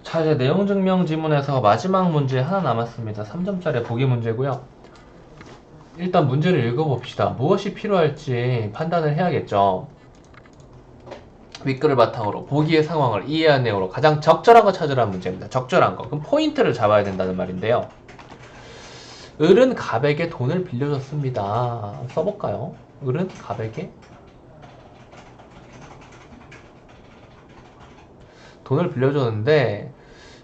자, 이제 내용증명 지문에서 마지막 문제 하나 남았습니다. 3점짜리 보기 문제고요. 일단 문제를 읽어봅시다. 무엇이 필요할지 판단을 해야겠죠. 윗글을 바탕으로 보기의 상황을 이해한 내용으로 가장 적절한 거 찾으라는 문제입니다. 적절한 거. 그럼 포인트를 잡아야 된다는 말인데요. 을은 갑에게 돈을 빌려줬습니다. 써볼까요? 을은 갑에게 돈을 빌려줬는데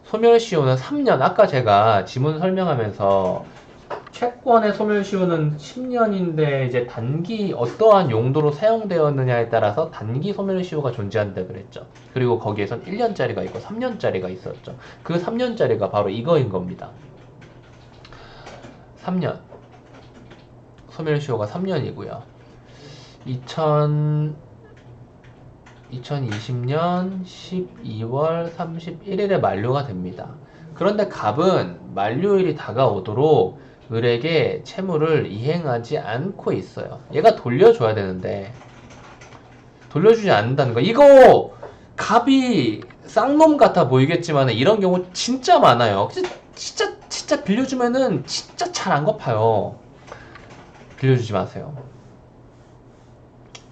소멸시효는 3년. 아까 제가 지문 설명하면서 채권의 소멸시효는 10년인데 이제 단기 어떠한 용도로 사용되었느냐에 따라서 단기 소멸시효가 존재한다 그랬죠. 그리고 거기에선 1년짜리가 있고 3년짜리가 있었죠. 그 3년짜리가 바로 이거인 겁니다. 3년. 소멸시효가 3년이고요. 2020년 12월 31일에 만료가 됩니다. 그런데 갑은 만료일이 다가오도록 을에게 채무를 이행하지 않고 있어요. 얘가 돌려줘야 되는데 돌려주지 않는다는 거. 이거 갑이 쌍놈 같아 보이겠지만 이런 경우 진짜 많아요. 진짜 빌려주면은 진짜 잘 안 갚아요. 빌려주지 마세요.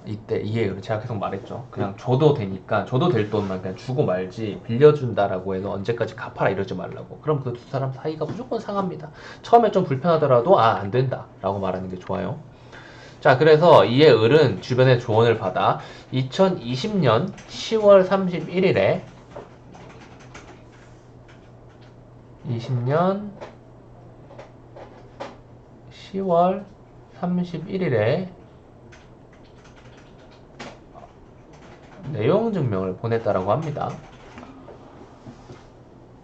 이때 이해요. 제가 계속 말했죠. 그냥 줘도 되니까 줘도 될 돈만 그냥 주고 말지 빌려준다라고 해서 언제까지 갚아라 이러지 말라고. 그럼 그 두 사람 사이가 무조건 상합니다. 처음에 좀 불편하더라도 안 된다 라고 말하는 게 좋아요. 자, 그래서 이에 을은 주변의 조언을 받아 2020년 10월 31일에 20년 10월 31일에 내용 증명을 보냈다라고 합니다.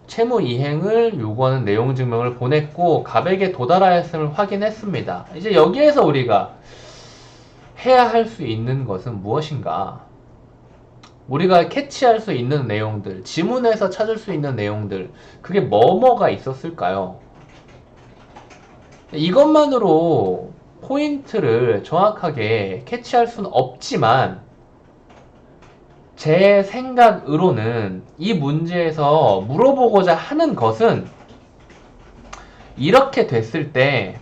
채무 이행을 요구하는 내용 증명을 보냈고 갑에게 도달하였음을 확인했습니다. 이제 여기에서 우리가 해야 할 수 있는 것은 무엇인가? 우리가 캐치할 수 있는 내용들, 지문에서 찾을 수 있는 내용들, 그게 뭐가 있었을까요? 이것만으로 포인트를 정확하게 캐치할 수는 없지만 제 생각으로는 이 문제에서 물어보고자 하는 것은 이렇게 됐을 때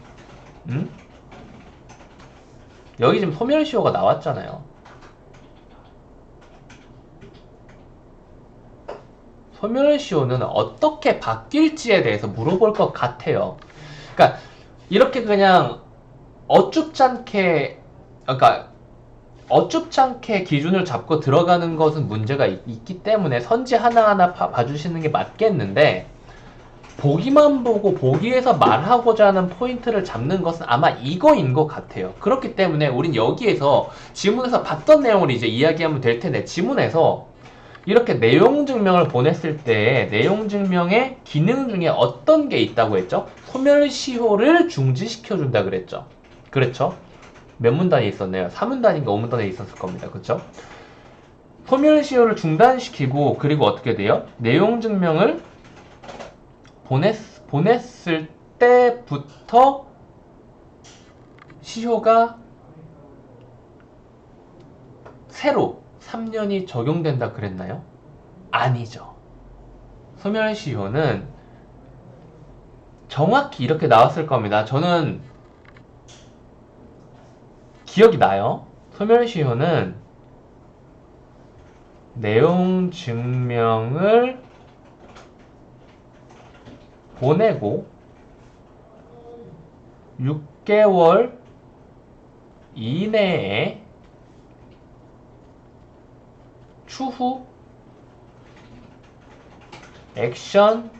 여기 지금 소멸시효가 나왔잖아요. 소멸시효는 어떻게 바뀔지에 대해서 물어볼 것 같아요. 그러니까 이렇게 그냥 어줍잖게 기준을 잡고 들어가는 것은 문제가 있기 때문에 선지 하나하나 봐주시는 게 맞겠는데 보기만 보고 보기에서 말하고자 하는 포인트를 잡는 것은 아마 이거인 것 같아요. 그렇기 때문에 우린 여기에서 지문에서 봤던 내용을 이제 이야기하면 될 텐데 지문에서 이렇게 내용 증명을 보냈을 때 내용 증명의 기능 중에 어떤 게 있다고 했죠? 소멸시효를 중지시켜준다 그랬죠. 그렇죠? 몇 문단이 있었네요. 4문단인가 5문단에 있었을 겁니다. 그쵸? 소멸시효를 중단시키고 그리고 어떻게 돼요? 내용 증명을 보냈을 때부터 시효가 새로 3년이 적용된다 그랬나요? 아니죠. 소멸시효는 정확히 이렇게 나왔을 겁니다. 저는 기억이 나요. 소멸시효는 내용 증명을 보내고 6개월 이내에 추후 액션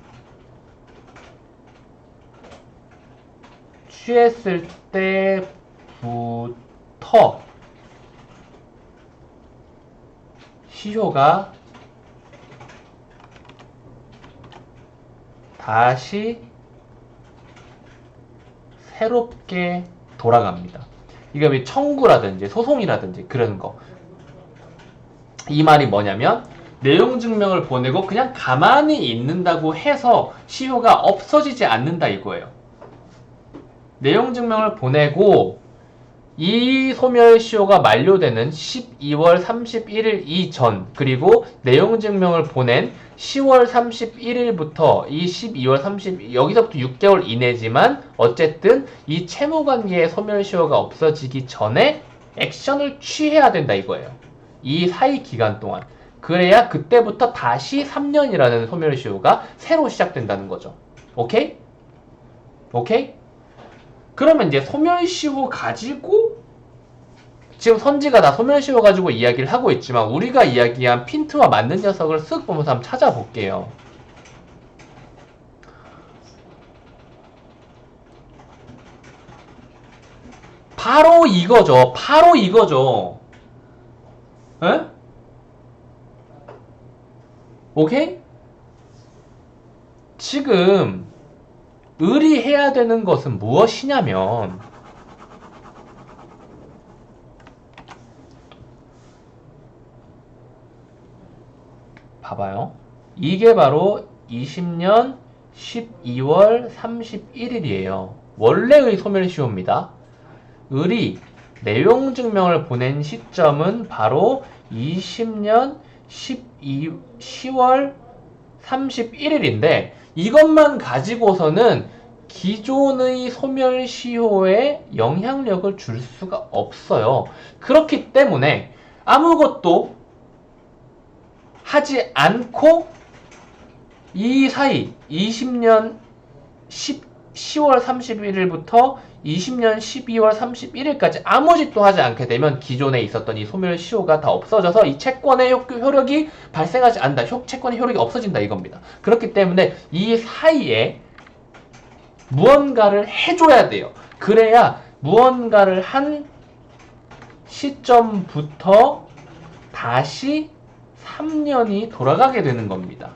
취했을 때부터 시효가 다시 새롭게 돌아갑니다. 이게 왜 청구라든지 소송이라든지 그런 거. 이 말이 뭐냐면 내용 증명을 보내고 그냥 가만히 있는다고 해서 시효가 없어지지 않는다 이거예요. 내용 증명을 보내고 이 소멸시효가 만료되는 12월 31일 이전, 그리고 내용증명을 보낸 10월 31일부터 이 12월 30일, 여기서부터 6개월 이내지만 어쨌든 이 채무관계의 소멸시효가 없어지기 전에 액션을 취해야 된다 이거예요. 이 사이 기간 동안. 그래야 그때부터 다시 3년이라는 소멸시효가 새로 시작된다는 거죠. 오케이? 오케이? 그러면 이제 소멸시효 가지고 지금 선지가 다 소멸시효 가지고 이야기를 하고 있지만 우리가 이야기한 핀트와 맞는 녀석을 쓱 보면서 한번 찾아볼게요. 바로 이거죠. 바로 이거죠. 에? 오케이? 지금 의리해야 되는 것은 무엇이냐면 봐봐요. 이게 바로 20년 12월 31일이에요. 원래의 소멸시효입니다. 을이 내용 증명을 보낸 시점은 바로 20년 10월 31일인데 이것만 가지고서는 기존의 소멸시효에 영향력을 줄 수가 없어요. 그렇기 때문에 아무것도 하지 않고 이 사이 20년 10월 31일부터 20년 12월 31일까지 아무 짓도 하지 않게 되면 기존에 있었던 이 소멸시효가 다 없어져서 이 채권의 효력이 발생하지 않는다. 채권의 효력이 없어진다 이겁니다. 그렇기 때문에 이 사이에 무언가를 해줘야 돼요. 그래야 무언가를 한 시점부터 다시 3년이 돌아가게 되는 겁니다.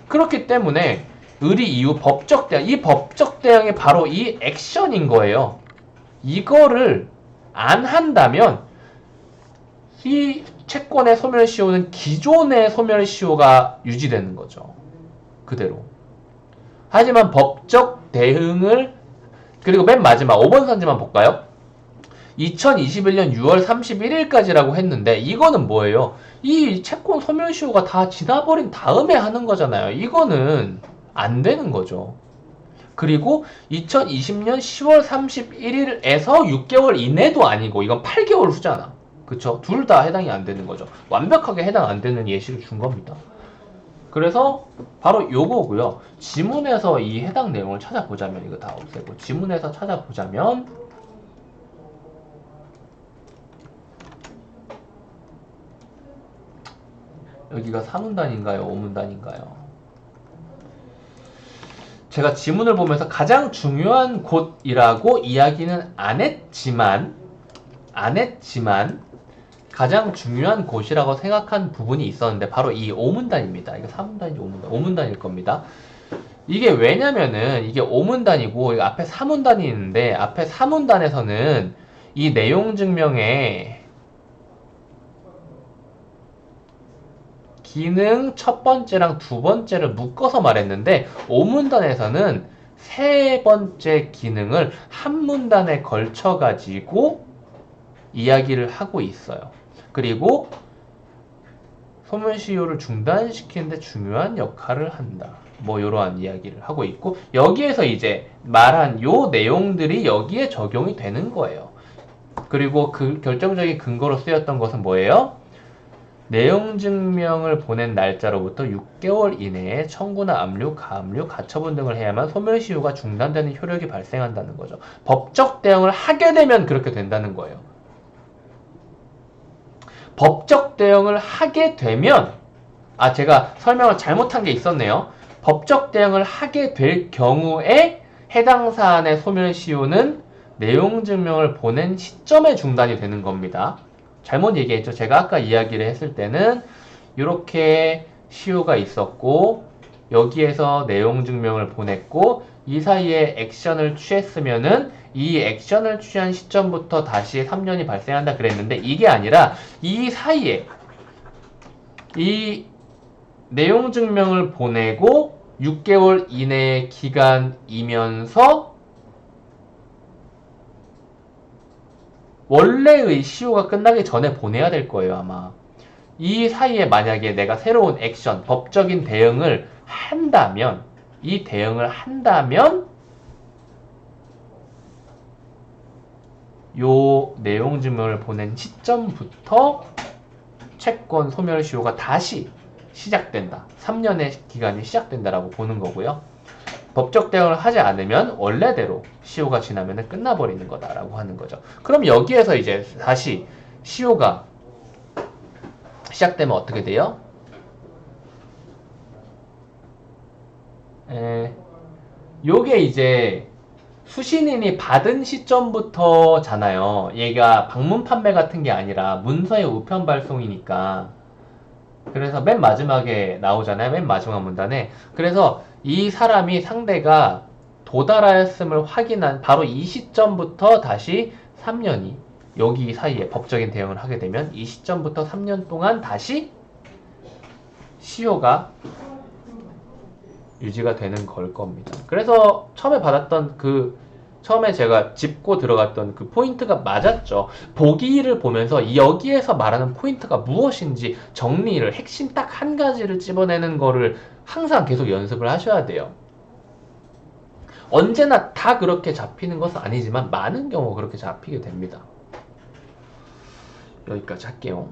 그렇기 때문에 의리 이후 법적 대응, 이 법적 대응이 바로 이 액션인 거예요. 이거를 안 한다면 이 채권의 소멸시효는 기존의 소멸시효가 유지되는 거죠. 그대로. 하지만 법적 대응을 그리고 맨 마지막 5번 선지만 볼까요? 2021년 6월 31일까지라고 했는데 이거는 뭐예요? 이 채권 소멸시효가 다 지나버린 다음에 하는 거잖아요. 이거는 안 되는 거죠. 그리고 2020년 10월 31일에서 6개월 이내도 아니고 이건 8개월 후잖아. 그쵸? 둘 다 해당이 안 되는 거죠. 완벽하게 해당 안 되는 예시를 준 겁니다. 그래서 바로 요거고요. 지문에서 이 해당 내용을 찾아보자면 이거 다 없애고 지문에서 찾아보자면 여기가 3문단인가요? 5문단인가요? 제가 지문을 보면서 가장 중요한 곳이라고 이야기는 안 했지만 가장 중요한 곳이라고 생각한 부분이 있었는데 바로 이 5문단입니다. 이거 3문단인지 5문단일 겁니다. 이게 왜냐면은 이게 5문단이고 앞에 3문단이 있는데 앞에 3문단에서는 이 내용 증명에 기능 첫 번째랑 두 번째를 묶어서 말했는데 5문단에서는 세 번째 기능을 한 문단에 걸쳐 가지고 이야기를 하고 있어요. 그리고 소멸시효를 중단시키는데 중요한 역할을 한다. 뭐 이러한 이야기를 하고 있고 여기에서 이제 말한 요 내용들이 여기에 적용이 되는 거예요. 그리고 그 결정적인 근거로 쓰였던 것은 뭐예요? 내용 증명을 보낸 날짜로부터 6개월 이내에 청구나 압류, 가압류, 가처분 등을 해야만 소멸시효가 중단되는 효력이 발생한다는 거죠. 법적 대응을 하게 되면 그렇게 된다는 거예요. 법적 대응을 하게 되면 제가 설명을 잘못한 게 있었네요. 법적 대응을 하게 될 경우에 해당 사안의 소멸시효는 내용 증명을 보낸 시점에 중단이 되는 겁니다. 잘못 얘기했죠. 제가 아까 이야기를 했을 때는 이렇게 시효가 있었고 여기에서 내용 증명을 보냈고 이 사이에 액션을 취했으면은 이 액션을 취한 시점부터 다시 3년이 발생한다 그랬는데 이게 아니라 이 사이에 이 내용 증명을 보내고 6개월 이내의 기간이면서 원래의 시효가 끝나기 전에 보내야 될 거예요, 아마. 이 사이에 만약에 내가 새로운 액션, 법적인 대응을 한다면, 이 대응을 한다면, 요 내용증을 보낸 시점부터 채권 소멸시효가 다시 시작된다. 3년의 기간이 시작된다라고 보는 거고요. 법적 대응을 하지 않으면 원래대로 시효가 지나면 끝나버리는 거다라고 하는 거죠. 그럼 여기에서 이제 다시 시효가 시작되면 어떻게 돼요? 요게 이제 수신인이 받은 시점부터잖아요. 얘가 방문 판매 같은 게 아니라 문서의 우편 발송이니까. 그래서 맨 마지막에 나오잖아요. 맨 마지막 문단에. 그래서 이 사람이 상대가 도달하였음을 확인한 바로 이 시점부터 다시 3년이 여기 사이에 법적인 대응을 하게 되면 이 시점부터 3년 동안 다시 시효가 유지가 되는 걸 겁니다. 그래서 처음에 제가 짚고 들어갔던 그 포인트가 맞았죠. 보기를 보면서 여기에서 말하는 포인트가 무엇인지 정리를, 핵심 딱 한 가지를 집어내는 거를 항상 계속 연습을 하셔야 돼요. 언제나 다 그렇게 잡히는 것은 아니지만 많은 경우 그렇게 잡히게 됩니다. 여기까지 할게요.